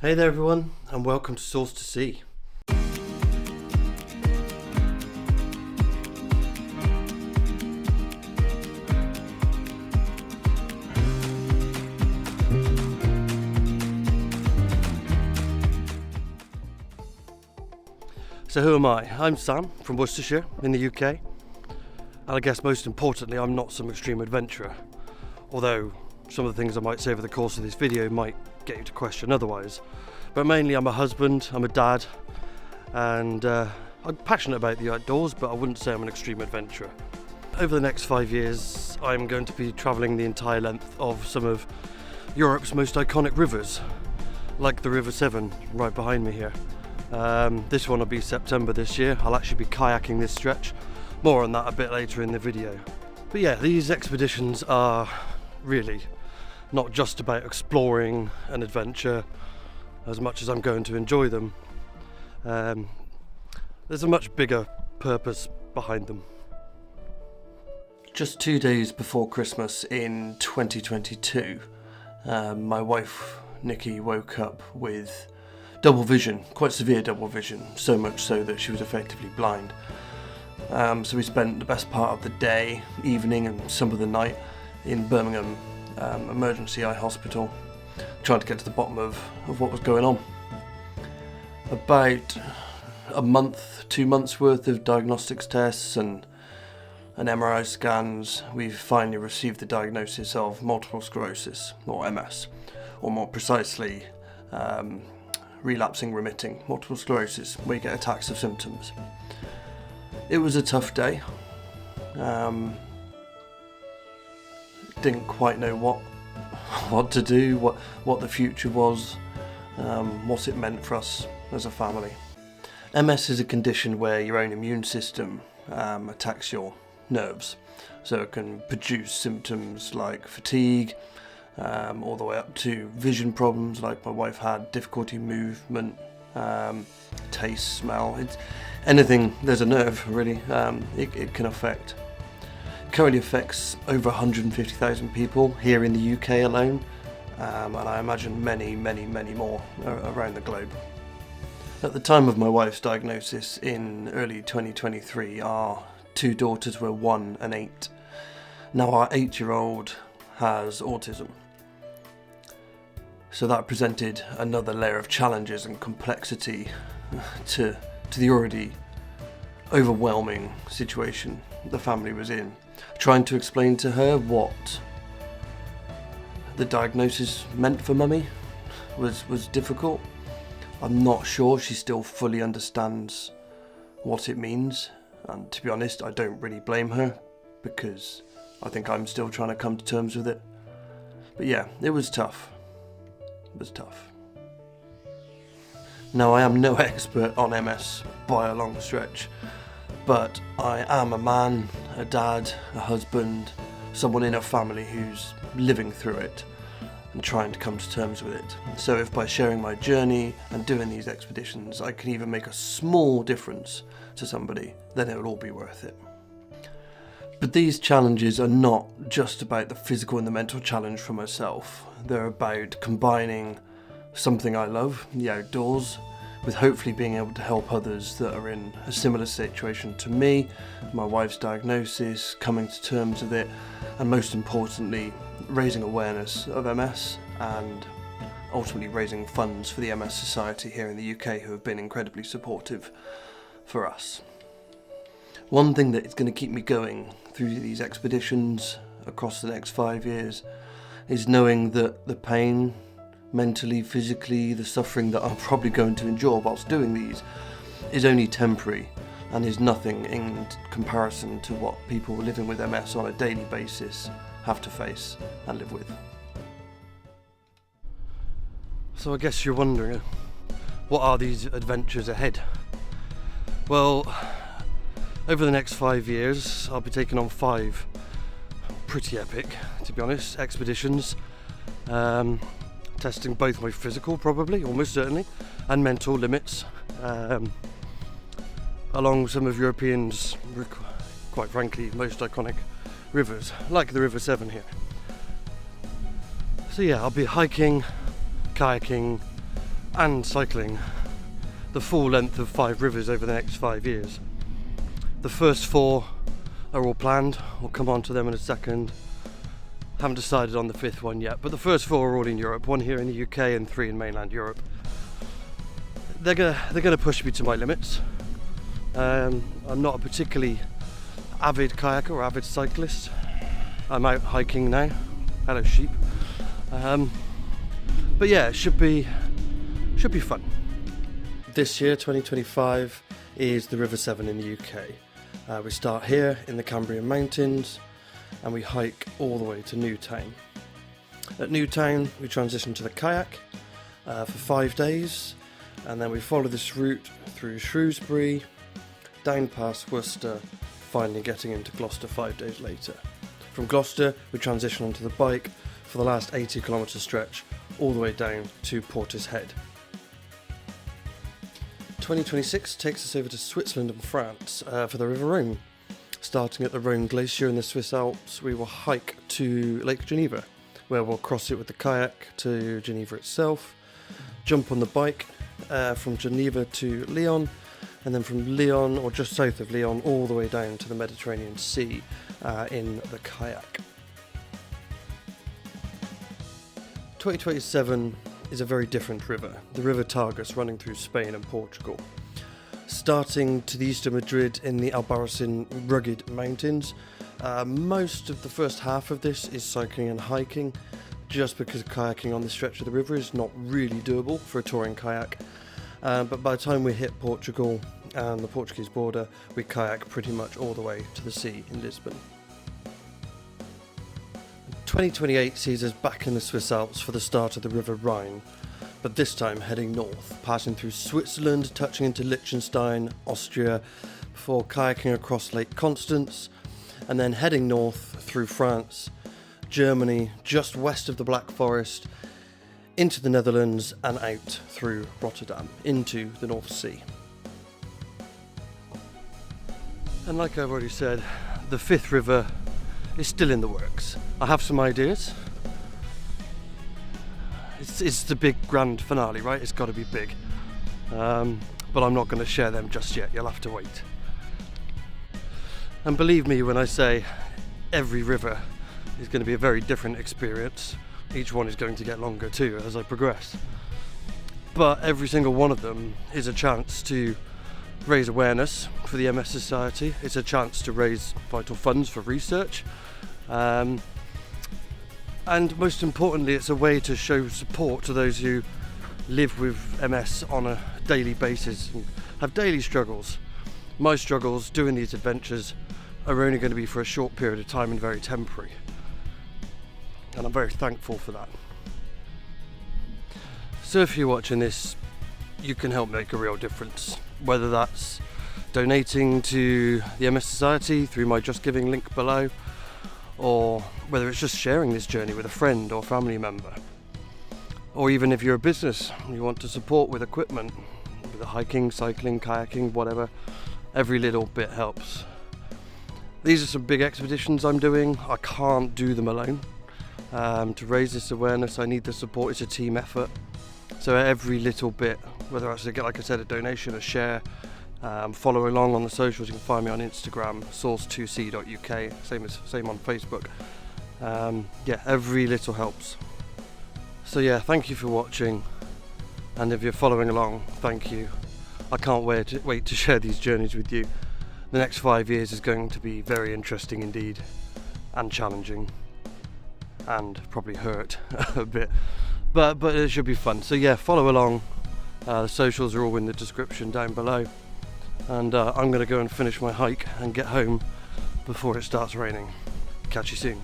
Hey there everyone, and welcome to Source to Sea. So who am I? I'm Sam from Worcestershire in the UK, and I guess most importantly I'm not some extreme adventurer, although some of the things I might say over the course of this video might get you to question otherwise. But mainly I'm a husband, I'm a dad, and I'm passionate about the outdoors, but I wouldn't say I'm an extreme adventurer. Over the next 5 years I'm going to be travelling the entire length of some of Europe's most iconic rivers, like the River Severn right behind me here. This one will be September this year. I'll actually be kayaking this stretch. More on that a bit later in the video. But yeah, these expeditions are really not just about exploring and adventure as much as I'm going to enjoy them. There's a much bigger purpose behind them. Just 2 days before Christmas in 2022, my wife Nikki woke up with double vision, quite severe double vision, so much so that she was effectively blind. So we spent the best part of the day, evening and some of the night in Birmingham Emergency Eye Hospital, trying to get to the bottom of what was going on. About a month, 2 months worth of diagnostics tests and MRI scans, we've finally received the diagnosis of multiple sclerosis, or MS, or more precisely, relapsing remitting multiple sclerosis, where you get attacks of symptoms. It was a tough day. Didn't quite know what to do, what the future was, what it meant for us as a family. MS is a condition where your own immune system attacks your nerves, so it can produce symptoms like fatigue, all the way up to vision problems like my wife had, difficulty movement, taste, smell. It's anything, there's a nerve really, it can affect. It currently affects over 150,000 people here in the UK alone, and I imagine many more around the globe. At the time of my wife's diagnosis in early 2023, our two daughters were 1 and 8. Now our 8-year-old has autism. So that presented another layer of challenges and complexity to the already overwhelming situation the family was in. Trying to explain to her what the diagnosis meant for Mummy was difficult. I'm not sure she still fully understands what it means, and to be honest, I don't really blame her, because I think I'm still trying to come to terms with it. But yeah, it was tough. It was tough. Now, I am no expert on MS by a long stretch, but I am a man, a dad, a husband, someone in a family who's living through it and trying to come to terms with it. So if by sharing my journey and doing these expeditions I can even make a small difference to somebody, then it will all be worth it. But these challenges are not just about the physical and the mental challenge for myself. They're about combining something I love, the outdoors, with hopefully being able to help others that are in a similar situation to me, my wife's diagnosis, coming to terms with it, and most importantly, raising awareness of MS and ultimately raising funds for the MS Society here in the UK, who have been incredibly supportive for us. One thing that is going to keep me going through these expeditions across the next 5 years is knowing that the pain, mentally, physically, the suffering that I'm probably going to endure whilst doing these is only temporary and is nothing in comparison to what people living with MS on a daily basis have to face and live with. So I guess you're wondering, what are these adventures ahead? Well, over the next 5 years I'll be taking on 5 pretty epic, to be honest, expeditions, testing both my physical, probably, almost certainly, and mental limits, along some of Europeans' quite frankly most iconic rivers, like the River Severn here. So yeah, I'll be hiking, kayaking, and cycling the full length of 5 rivers over the next 5 years. The first 4 are all planned. We'll come on to them in a second. Haven't decided on the 5th one yet, but the first 4 are all in Europe, 1 here in the UK and 3 in mainland Europe. They're gonna push me to my limits. I'm not a particularly avid kayaker or avid cyclist. I'm out hiking now. Hello sheep. But yeah, it should be fun. This year, 2025, is the River Severn in the UK. We start here in the Cambrian Mountains and we hike all the way to Newtown. At Newtown, we transition to the kayak for 5 days, and then we follow this route through Shrewsbury, down past Worcester, finally getting into Gloucester 5 days later. From Gloucester, we transition onto the bike for the last 80-kilometre stretch all the way down to Portishead. 2026 takes us over to Switzerland and France for the River Rhone. Starting at the Rhone Glacier in the Swiss Alps, we will hike to Lake Geneva, where we'll cross it with the kayak to Geneva itself, jump on the bike from Geneva to Lyon, and then from Lyon, or just south of Lyon, all the way down to the Mediterranean Sea in the kayak. 2027 is a very different river, the River Tagus, running through Spain and Portugal. Starting to the east of Madrid in the Albarracin rugged mountains, most of the first half of this is cycling and hiking, just because kayaking on this stretch of the river is not really doable for a touring kayak. But by the time we hit Portugal and the Portuguese border, we kayak pretty much all the way to the sea in Lisbon. 2028 sees us back in the Swiss Alps for the start of the River Rhine, but this time heading north, passing through Switzerland, touching into Liechtenstein, Austria, before kayaking across Lake Constance, and then heading north through France, Germany, just west of the Black Forest, into the Netherlands and out through Rotterdam, into the North Sea. And like I've already said, the 5th river is still in the works. I have some ideas. It's the big grand finale, right? It's got to be big. But I'm not going to share them just yet. You'll have to wait. And believe me when I say every river is going to be a very different experience. Each one is going to get longer too as I progress. But every single one of them is a chance to raise awareness for the MS Society. It's a chance to raise vital funds for research. And most importantly, it's a way to show support to those who live with MS on a daily basis and have daily struggles. My struggles doing these adventures are only going to be for a short period of time and very temporary. And I'm very thankful for that. So if you're watching this, you can help make a real difference. Whether that's donating to the MS Society through my Just Giving link below, or whether it's just sharing this journey with a friend or family member. Or even if you're a business, you want to support with equipment, with the hiking, cycling, kayaking, whatever, every little bit helps. These are some big expeditions I'm doing. I can't do them alone. To raise this awareness, I need the support. It's a team effort. So every little bit, whether it's, like I said, a donation, a share, follow along on the socials. You can find me on Instagram, source2c.uk, same on Facebook. Every little helps. So yeah, thank you for watching, and if you're following along, thank you. I can't wait to share these journeys with you. The next 5 years is going to be very interesting indeed, and challenging, and probably hurt a bit, but it should be fun. So yeah, follow along. The socials are all in the description down below, and I'm going to go and finish my hike and get home before it starts raining. Catch you soon.